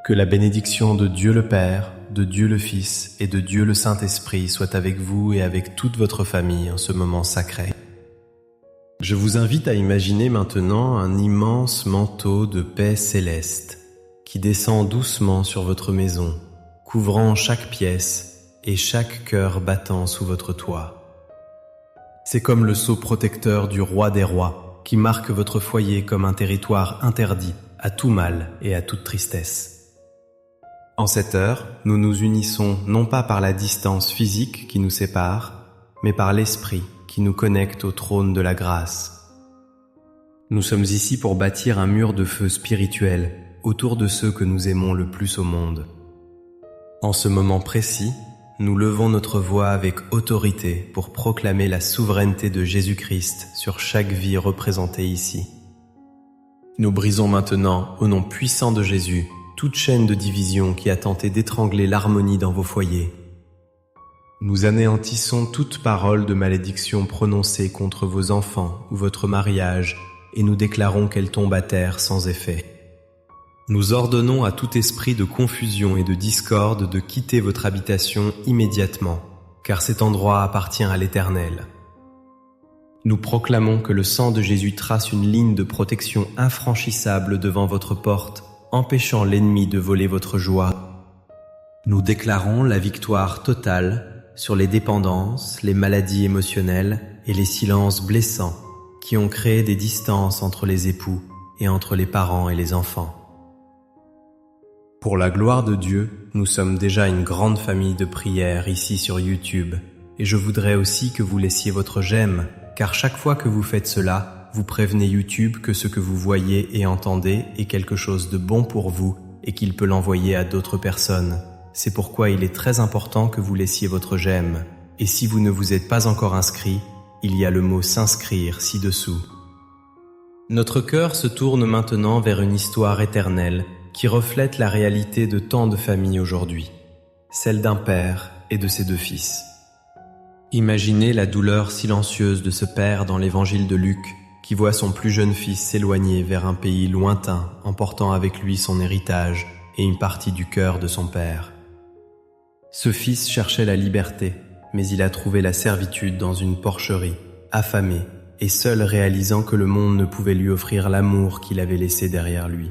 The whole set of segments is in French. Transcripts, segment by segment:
Que la bénédiction de Dieu le Père, de Dieu le Fils et de Dieu le Saint-Esprit soit avec vous et avec toute votre famille en ce moment sacré. Je vous invite à imaginer maintenant un immense manteau de paix céleste qui descend doucement sur votre maison, couvrant chaque pièce et chaque cœur battant sous votre toit. C'est comme le sceau protecteur du roi des rois qui marque votre foyer comme un territoire interdit à tout mal et à toute tristesse. En cette heure, nous nous unissons non pas par la distance physique qui nous sépare, mais par l'esprit qui nous connecte au trône de la grâce. Nous sommes ici pour bâtir un mur de feu spirituel autour de ceux que nous aimons le plus au monde. En ce moment précis, nous levons notre voix avec autorité pour proclamer la souveraineté de Jésus-Christ sur chaque vie représentée ici. Nous brisons maintenant, au nom puissant de Jésus, toute chaîne de division qui a tenté d'étrangler l'harmonie dans vos foyers. Nous anéantissons toute parole de malédiction prononcée contre vos enfants ou votre mariage et nous déclarons qu'elle tombe à terre sans effet. Nous ordonnons à tout esprit de confusion et de discorde de quitter votre habitation immédiatement, car cet endroit appartient à l'Éternel. Nous proclamons que le sang de Jésus trace une ligne de protection infranchissable devant votre porte, empêchant l'ennemi de voler votre joie. Nous déclarons la victoire totale sur les dépendances, les maladies émotionnelles et les silences blessants qui ont créé des distances entre les époux et entre les parents et les enfants. Pour la gloire de Dieu, nous sommes déjà une grande famille de prières ici sur YouTube et je voudrais aussi que vous laissiez votre j'aime, car chaque fois que vous faites cela, vous prévenez YouTube que ce que vous voyez et entendez est quelque chose de bon pour vous et qu'il peut l'envoyer à d'autres personnes. C'est pourquoi il est très important que vous laissiez votre j'aime. Et si vous ne vous êtes pas encore inscrit, il y a le mot s'inscrire ci-dessous. Notre cœur se tourne maintenant vers une histoire éternelle qui reflète la réalité de tant de familles aujourd'hui, celle d'un père et de ses deux fils. Imaginez la douleur silencieuse de ce père dans l'évangile de Luc, qui voit son plus jeune fils s'éloigner vers un pays lointain, emportant avec lui son héritage et une partie du cœur de son père. Ce fils cherchait la liberté, mais il a trouvé la servitude dans une porcherie, affamé et seul réalisant que le monde ne pouvait lui offrir l'amour qu'il avait laissé derrière lui.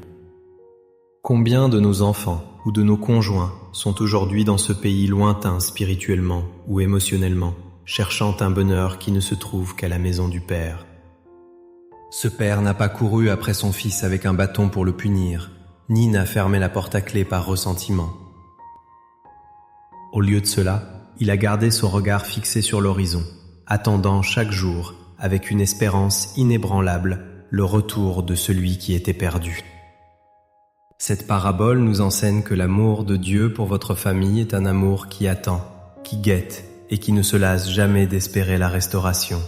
Combien de nos enfants ou de nos conjoints sont aujourd'hui dans ce pays lointain spirituellement ou émotionnellement, cherchant un bonheur qui ne se trouve qu'à la maison du Père? Ce père n'a pas couru après son fils avec un bâton pour le punir, ni n'a fermé la porte à clé par ressentiment. Au lieu de cela, il a gardé son regard fixé sur l'horizon, attendant chaque jour, avec une espérance inébranlable, le retour de celui qui était perdu. Cette parabole nous enseigne que l'amour de Dieu pour votre famille est un amour qui attend, qui guette et qui ne se lasse jamais d'espérer la restauration.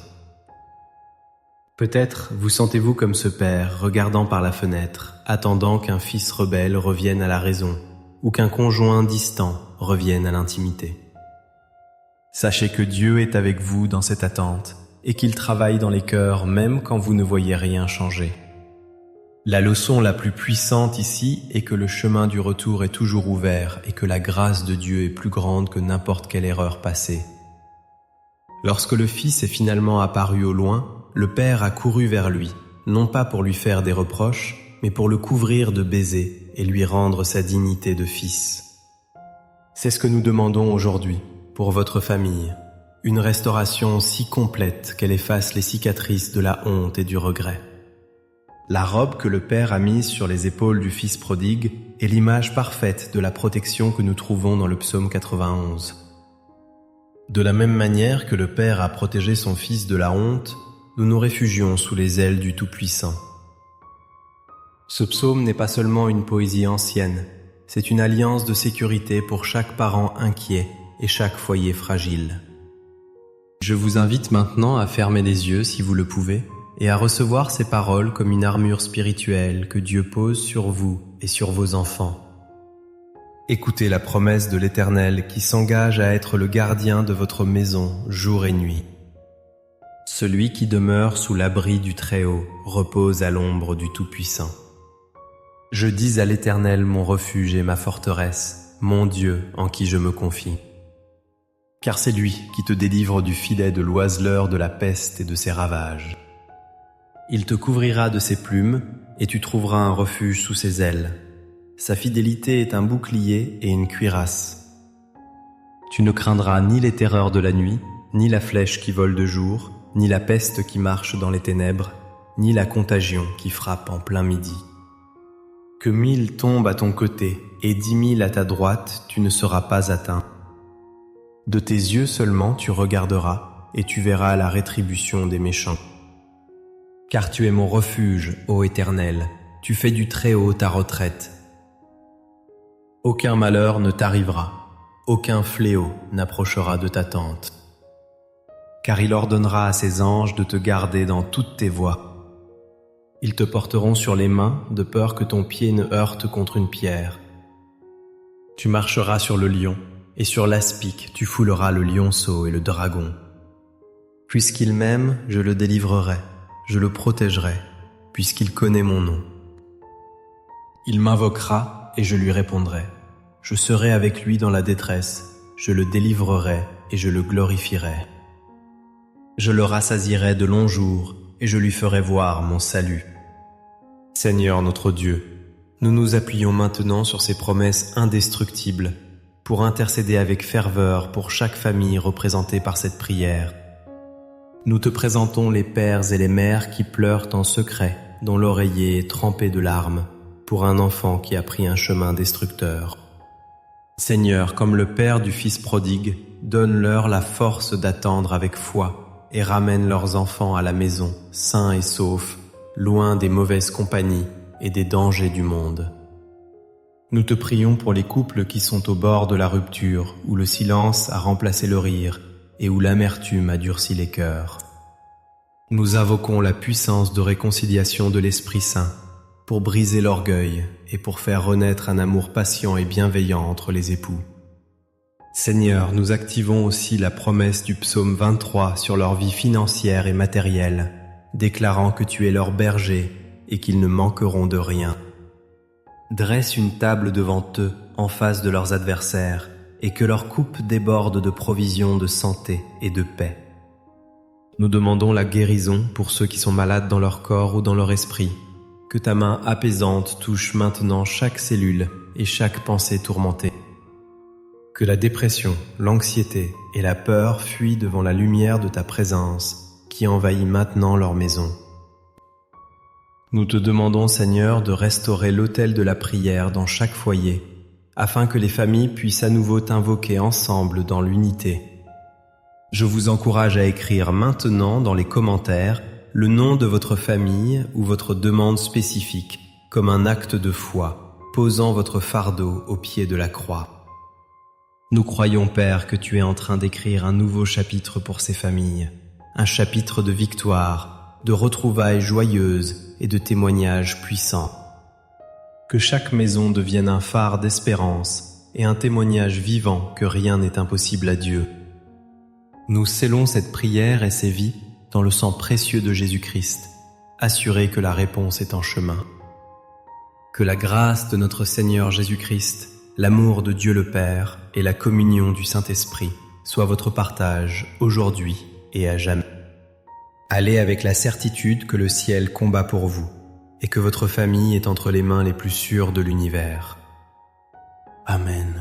Peut-être vous sentez-vous comme ce père regardant par la fenêtre, attendant qu'un fils rebelle revienne à la raison ou qu'un conjoint distant revienne à l'intimité. Sachez que Dieu est avec vous dans cette attente et qu'il travaille dans les cœurs même quand vous ne voyez rien changer. La leçon la plus puissante ici est que le chemin du retour est toujours ouvert et que la grâce de Dieu est plus grande que n'importe quelle erreur passée. Lorsque le fils est finalement apparu au loin, le père a couru vers lui, non pas pour lui faire des reproches, mais pour le couvrir de baisers et lui rendre sa dignité de fils. C'est ce que nous demandons aujourd'hui, pour votre famille, une restauration si complète qu'elle efface les cicatrices de la honte et du regret. La robe que le père a mise sur les épaules du fils prodigue est l'image parfaite de la protection que nous trouvons dans le psaume 91. De la même manière que le père a protégé son fils de la honte, nous nous réfugions sous les ailes du Tout-Puissant. Ce psaume n'est pas seulement une poésie ancienne, c'est une alliance de sécurité pour chaque parent inquiet et chaque foyer fragile. Je vous invite maintenant à fermer les yeux si vous le pouvez et à recevoir ces paroles comme une armure spirituelle que Dieu pose sur vous et sur vos enfants. Écoutez la promesse de l'Éternel qui s'engage à être le gardien de votre maison jour et nuit. Celui qui demeure sous l'abri du Très-Haut repose à l'ombre du Tout-Puissant. Je dis à l'Éternel mon refuge et ma forteresse, mon Dieu en qui je me confie. Car c'est lui qui te délivre du filet de l'oiseleur, de la peste et de ses ravages. Il te couvrira de ses plumes, et tu trouveras un refuge sous ses ailes. Sa fidélité est un bouclier et une cuirasse. Tu ne craindras ni les terreurs de la nuit, ni la flèche qui vole de jour, ni la peste qui marche dans les ténèbres, ni la contagion qui frappe en plein midi. Que 1000 tombent à ton côté et 10 000 à ta droite, tu ne seras pas atteint. De tes yeux seulement tu regarderas, et tu verras la rétribution des méchants. Car tu es mon refuge, ô Éternel, tu fais du Très-Haut ta retraite. Aucun malheur ne t'arrivera, aucun fléau n'approchera de ta tente. Car il ordonnera à ses anges de te garder dans toutes tes voies. Ils te porteront sur les mains, de peur que ton pied ne heurte contre une pierre. Tu marcheras sur le lion, et sur l'aspic tu fouleras le lionceau et le dragon. Puisqu'il m'aime, je le délivrerai, je le protégerai, puisqu'il connaît mon nom. Il m'invoquera, et je lui répondrai. Je serai avec lui dans la détresse, je le délivrerai et je le glorifierai. Je le rassasierai de longs jours, et je lui ferai voir mon salut. Seigneur notre Dieu, nous nous appuyons maintenant sur ces promesses indestructibles pour intercéder avec ferveur pour chaque famille représentée par cette prière. Nous te présentons les pères et les mères qui pleurent en secret, dont l'oreiller est trempé de larmes, pour un enfant qui a pris un chemin destructeur. Seigneur, comme le Père du Fils prodigue, donne-leur la force d'attendre avec foi et ramène leurs enfants à la maison, sains et saufs, loin des mauvaises compagnies et des dangers du monde. Nous te prions pour les couples qui sont au bord de la rupture, où le silence a remplacé le rire et où l'amertume a durci les cœurs. Nous invoquons la puissance de réconciliation de l'Esprit Saint pour briser l'orgueil et pour faire renaître un amour patient et bienveillant entre les époux. Seigneur, nous activons aussi la promesse du psaume 23 sur leur vie financière et matérielle, déclarant que tu es leur berger et qu'ils ne manqueront de rien. Dresse une table devant eux en face de leurs adversaires et que leur coupe déborde de provisions de santé et de paix. Nous demandons la guérison pour ceux qui sont malades dans leur corps ou dans leur esprit. Que ta main apaisante touche maintenant chaque cellule et chaque pensée tourmentée. Que la dépression, l'anxiété et la peur fuient devant la lumière de ta présence qui envahit maintenant leur maison. Nous te demandons, Seigneur, de restaurer l'autel de la prière dans chaque foyer, afin que les familles puissent à nouveau t'invoquer ensemble dans l'unité. Je vous encourage à écrire maintenant dans les commentaires le nom de votre famille ou votre demande spécifique, comme un acte de foi, posant votre fardeau au pied de la croix. Nous croyons, Père, que tu es en train d'écrire un nouveau chapitre pour ces familles, un chapitre de victoire, de retrouvailles joyeuses et de témoignages puissants. Que chaque maison devienne un phare d'espérance et un témoignage vivant que rien n'est impossible à Dieu. Nous scellons cette prière et ces vies dans le sang précieux de Jésus-Christ, assurés que la réponse est en chemin. Que la grâce de notre Seigneur Jésus-Christ, l'amour de Dieu le Père et la communion du Saint-Esprit soient votre partage aujourd'hui et à jamais. Allez avec la certitude que le ciel combat pour vous et que votre famille est entre les mains les plus sûres de l'univers. Amen.